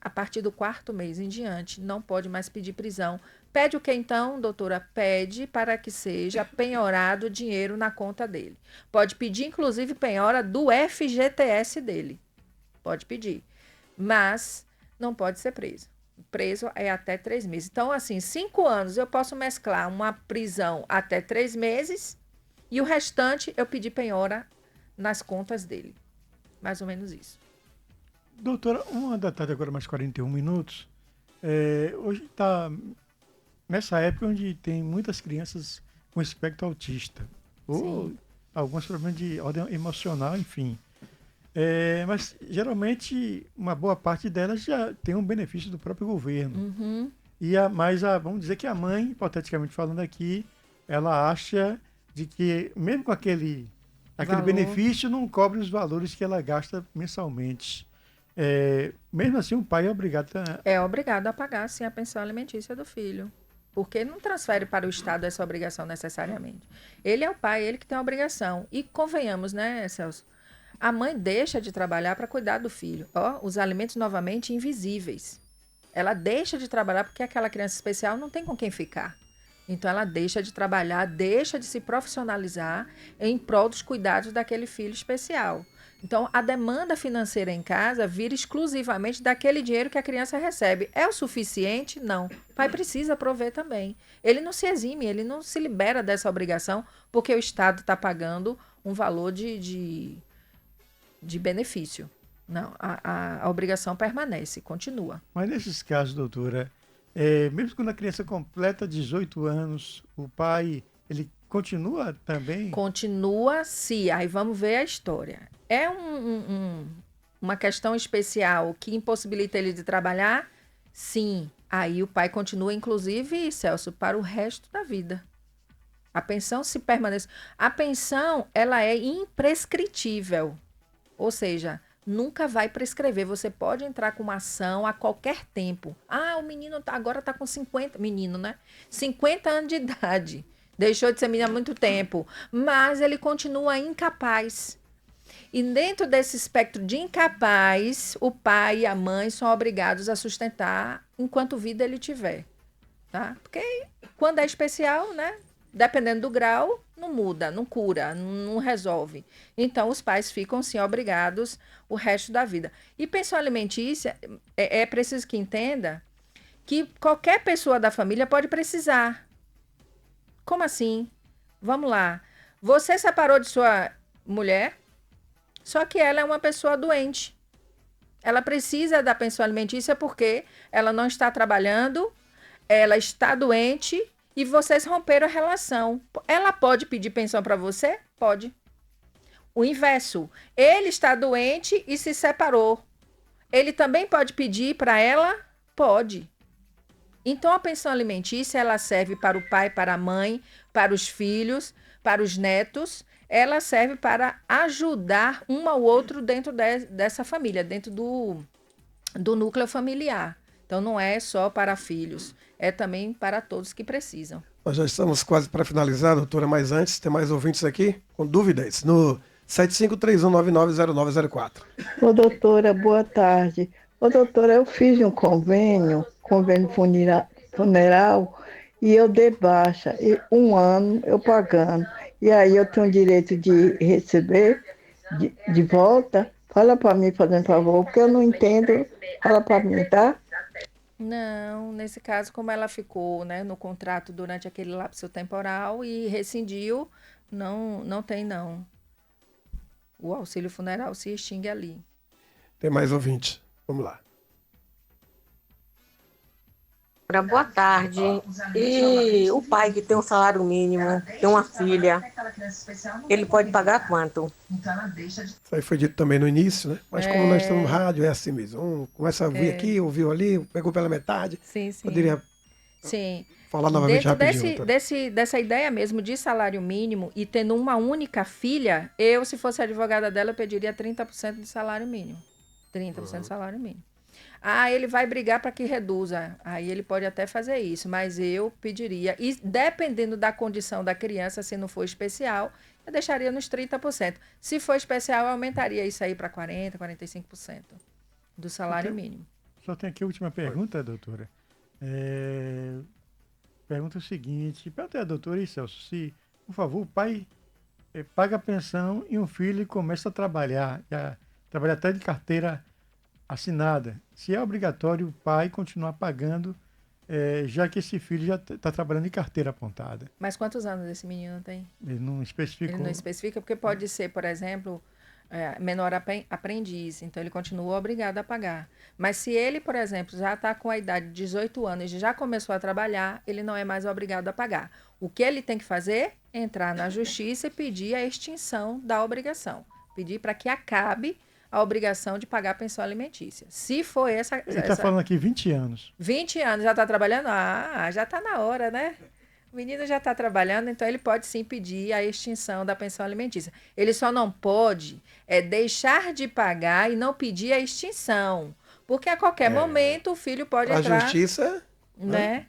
A partir do 4º mês em diante, não pode mais pedir prisão. Pede o que então, doutora? Pede para que seja penhorado o dinheiro na conta dele. Pode pedir, inclusive, penhora do FGTS dele. Pode pedir. Mas não pode ser preso. Preso é até 3 meses. Então, assim, 5 anos eu posso mesclar uma prisão até 3 meses e o restante eu pedir penhora nas contas dele. Mais ou menos isso. Doutora, 1 da tarde, agora mais 41 minutos. Hoje está nessa época onde tem muitas crianças com espectro autista. Ou Sim. alguns problemas de ordem emocional, enfim. Mas, geralmente, uma boa parte delas já tem um benefício do próprio governo. Uhum. Mas vamos dizer que a mãe, hipoteticamente falando aqui, ela acha de que, mesmo com aquele Valor. benefício, não cobre os valores que ela gasta mensalmente. Mesmo assim, o pai é obrigado a... É obrigado a pagar, sim, a pensão alimentícia do filho. Porque não transfere para o Estado essa obrigação necessariamente. Ele é o pai, ele que tem a obrigação. E convenhamos, né, Celso? A mãe deixa de trabalhar para cuidar do filho. Os alimentos novamente invisíveis. Ela deixa de trabalhar porque aquela criança especial não tem com quem ficar. Então ela deixa de trabalhar, deixa de se profissionalizar em prol dos cuidados daquele filho especial. Então a demanda financeira em casa vira exclusivamente daquele dinheiro que a criança recebe. É o suficiente? Não. O pai precisa prover também. Ele não se exime, ele não se libera dessa obrigação porque o Estado está pagando um valor de benefício. Não, a obrigação permanece, continua. Mas nesses casos, doutora, mesmo quando a criança completa 18 anos, o pai, ele continua também? Continua, sim. Aí vamos ver a história. É uma questão especial que impossibilita ele de trabalhar? Sim. Aí o pai continua, inclusive, Celso, para o resto da vida. A pensão se permanece. A pensão, ela é imprescritível. Ou seja, nunca vai prescrever. Você pode entrar com uma ação a qualquer tempo. O menino agora está com 50... Menino, né? 50 anos de idade. Deixou de ser menino há muito tempo. Mas ele continua incapaz. E dentro desse espectro de incapaz, o pai e a mãe são obrigados a sustentar enquanto vida ele tiver. Tá? Porque quando é especial, né? Dependendo do grau, não muda, não cura, não resolve. Então, os pais ficam, sim, obrigados o resto da vida. E pensão alimentícia, é preciso que entenda que qualquer pessoa da família pode precisar. Como assim? Vamos lá. Você separou de sua mulher, só que ela é uma pessoa doente. Ela precisa da pensão alimentícia porque ela não está trabalhando, ela está doente e vocês romperam a relação. Ela pode pedir pensão para você? Pode. O inverso. Ele está doente e se separou. Ele também pode pedir para ela? Pode. Então, a pensão alimentícia, ela serve para o pai, para a mãe, para os filhos, para os netos. Ela serve para ajudar um ao outro dentro dessa família, dentro do núcleo familiar. Então, não é só para filhos, é também para todos que precisam. Nós já estamos quase para finalizar, doutora, mas antes, tem mais ouvintes aqui com dúvidas no 7531990904. Ô, doutora, boa tarde. Ô, doutora, eu fiz um convênio funeral, e eu dei baixa, e 1 ano eu pagando. E aí eu tenho direito de receber de volta? Fala para mim, fazendo favor, porque eu não entendo. Fala para mim, tá? Não, nesse caso, como ela ficou, né, no contrato durante aquele lapso temporal e rescindiu, não tem não. O auxílio funeral se extingue ali. Tem mais ouvinte. Vamos lá. Boa tarde. E o pai que tem um salário mínimo, tem uma filha, ele pode pagar quanto? Isso aí foi dito também no início, né? Mas como nós estamos no rádio, é assim mesmo. Um começa a ouvir aqui, ouviu ali, pegou pela metade. Sim. Poderia Sim. falar novamente Dentro rapidinho. dessa ideia mesmo de salário mínimo e tendo uma única filha, eu, se fosse advogada dela, eu pediria 30% de salário mínimo. 30% de salário mínimo. Ah, ele vai brigar para que reduza. Aí ele pode até fazer isso, mas eu pediria. E dependendo da condição da criança, se não for especial, eu deixaria nos 30%. Se for especial, eu aumentaria isso aí para 40%, 45% do salário mínimo. Só tem aqui a última pergunta, doutora. Pergunta o seguinte, pergunta a doutora e Celso, se, por favor, o pai paga a pensão e um filho começa a trabalhar até de carteira assinada. Se é obrigatório o pai continuar pagando, já que esse filho já está trabalhando em carteira apontada. Mas quantos anos esse menino tem? Ele não especificou. Ele não especifica porque pode ser, por exemplo, menor aprendiz, então ele continua obrigado a pagar. Mas se ele, por exemplo, já está com a idade de 18 anos e já começou a trabalhar, ele não é mais obrigado a pagar. O que ele tem que fazer? Entrar na justiça e pedir a extinção da obrigação. Pedir para que acabe a obrigação de pagar a pensão alimentícia. Se for essa... Ele está falando aqui 20 anos. 20 anos, já está trabalhando? Já está na hora, né? O menino já está trabalhando, então ele pode sim pedir a extinção da pensão alimentícia. Ele só não pode deixar de pagar e não pedir a extinção. Porque a qualquer momento o filho pode entrar... A justiça... Né?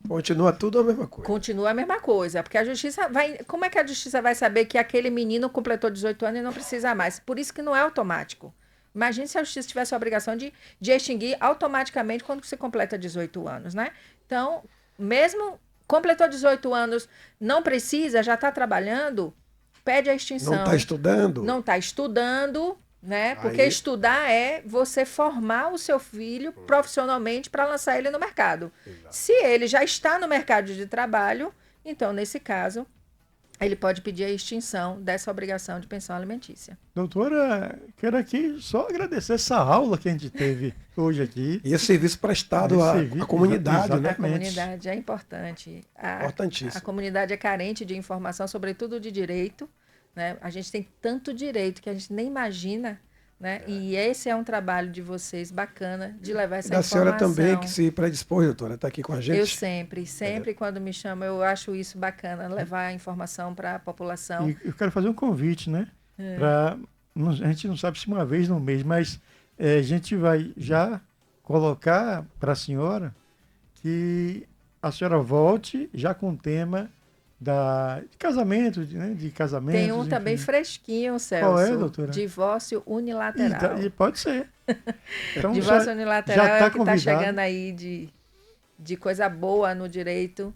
Continua tudo a mesma coisa. Continua a mesma coisa. Porque a justiça vai... Como é que a justiça vai saber que aquele menino completou 18 anos e não precisa mais? Por isso que não é automático. Imagine se a justiça tivesse a obrigação de extinguir automaticamente quando se completa 18 anos, né? Então, mesmo completou 18 anos, não precisa, já está trabalhando, pede a extinção. Não está estudando? Não está estudando, né? Porque estudar é você formar o seu filho profissionalmente para lançar ele no mercado. Exato. Se ele já está no mercado de trabalho, então, nesse caso, ele pode pedir a extinção dessa obrigação de pensão alimentícia. Doutora, quero aqui só agradecer essa aula que a gente teve hoje aqui. E esse serviço prestado à comunidade, né? A comunidade é importante. Importantíssimo. A comunidade é carente de informação, sobretudo de direito, né? A gente tem tanto direito que a gente nem imagina, né? E esse é um trabalho de vocês bacana de levar essa informação. Da senhora também que se predispôs, doutora, está aqui com a gente. Eu sempre quando me chamam, eu acho isso bacana, levar a informação para a população. E eu quero fazer um convite, né? A gente não sabe se uma vez no mês, mas a gente vai já colocar para a senhora que a senhora volte já com o tema de casamento, né? De casamento. Tem um também fresquinho, Celso. Qual é, doutora? Divórcio unilateral. E pode ser. Então, divórcio unilateral é o que está convidado. chegando aí de coisa boa no direito,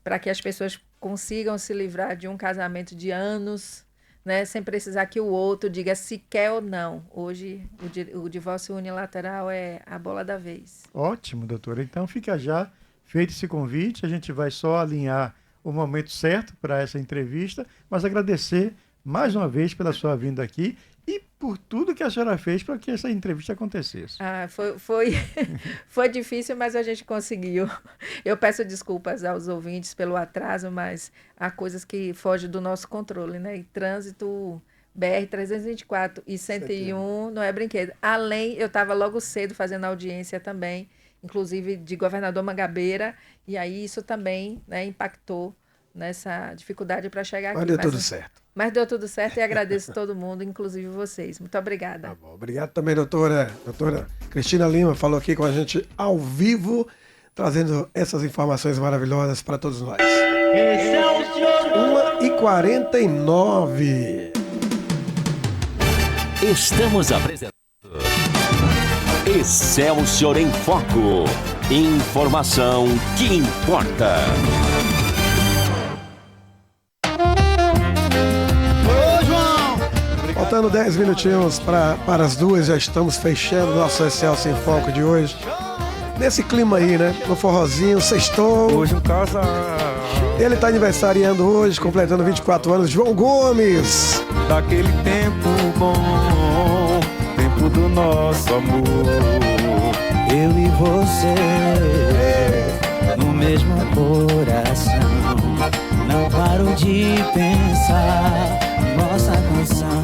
para que as pessoas consigam se livrar de um casamento de anos, né? Sem precisar que o outro diga se quer ou não. Hoje, o divórcio unilateral é a bola da vez. Ótimo, doutora. Então fica já feito esse convite. A gente vai só alinhar o momento certo para essa entrevista, mas agradecer mais uma vez pela sua vinda aqui e por tudo que a senhora fez para que essa entrevista acontecesse. Foi difícil, mas a gente conseguiu. Eu peço desculpas aos ouvintes pelo atraso, mas há coisas que fogem do nosso controle, né? E trânsito BR-324 e 101 não é brinquedo. Além, eu estava logo cedo fazendo audiência também, inclusive de governador Mangabeira, e aí isso também, né, impactou nessa dificuldade para chegar aqui. Mas deu tudo certo. Mas deu tudo certo e agradeço todo mundo, inclusive vocês. Muito obrigada. Tá bom. Obrigado também, doutora. Doutora Cristina Lima falou aqui com a gente ao vivo, trazendo essas informações maravilhosas para todos nós. 1h49. Estamos apresentando Excelsior em Foco. Informação que importa. Faltando 10 minutinhos para as 2, já estamos fechando nosso Excelsior em Foco de hoje. nesse clima aí, né? No forrozinho, sextou. Hoje um casal. Ele tá aniversariando hoje, completando 24 anos, João Gomes. Daquele tempo bom, tempo do nosso amor. Eu e você, no mesmo coração. Não paro de pensar nossa canção.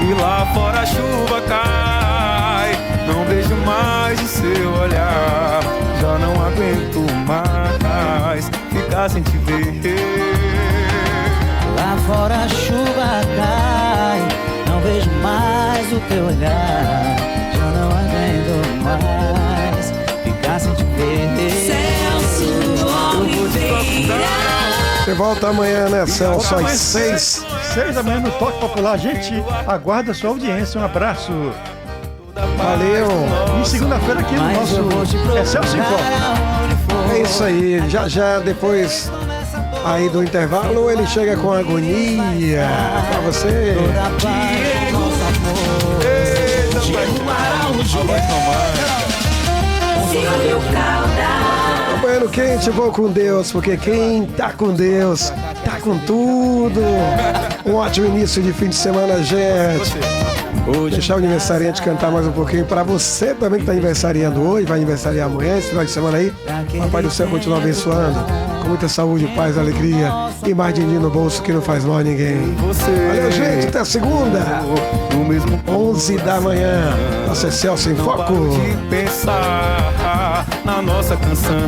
E lá fora a chuva cai, não vejo mais o seu olhar. Já não aguento mais ficar sem te ver. Lá fora a chuva cai, não vejo mais o teu olhar. Já não aguento mais ficar sem te ver. Celso Oliveira. Você volta amanhã, né, Celso? Às 6. 6 da manhã no Toque Popular. Gente, aguarda a sua audiência. Um abraço. Valeu. E segunda-feira aqui no nosso Celso em Foco. É isso aí. Já depois aí do intervalo ele chega com agonia pra você. Banho quente, vou com Deus, porque quem tá com Deus tá com tudo. Um ótimo início de fim de semana, gente. Deixar o aniversariante cantar mais um pouquinho pra você também que tá aniversariando hoje, vai aniversariar amanhã, esse final de semana aí. Papai do céu continua abençoando, com muita saúde, paz, alegria e mais dinheiro no bolso que não faz mal a ninguém. Valeu, gente, até segunda, 11 da manhã, nossa Celso em Foco. Pensar na nossa canção.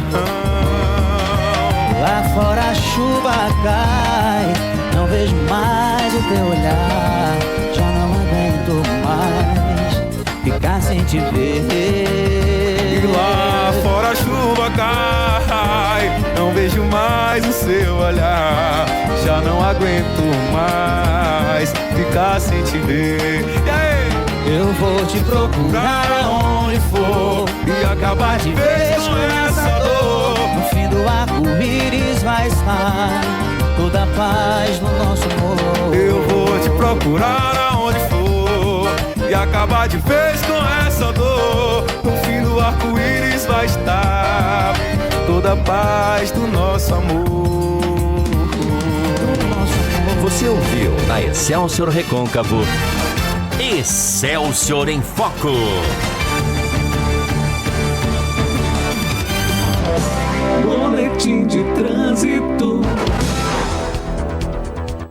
Lá fora a chuva cai, não vejo mais o teu olhar. Já não aguento mais ficar sem te ver. E lá fora a chuva cai, não vejo mais o seu olhar. Já não aguento mais ficar sem te ver. E aí? Eu vou te procurar onde for e acabar de vez com essa dor. No fim do arco-íris vai estar toda a paz no nosso amor. Eu vou te procurar aonde for e acabar de vez com essa dor. No fim do arco-íris vai estar toda a paz do nosso amor. Você ouviu na Excelsior Recôncavo Excelsior em Foco. Boletim de trânsito.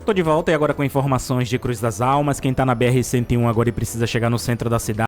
Tô de volta e agora com informações de Cruz das Almas. Quem tá na BR-101 agora e precisa chegar no centro da cidade.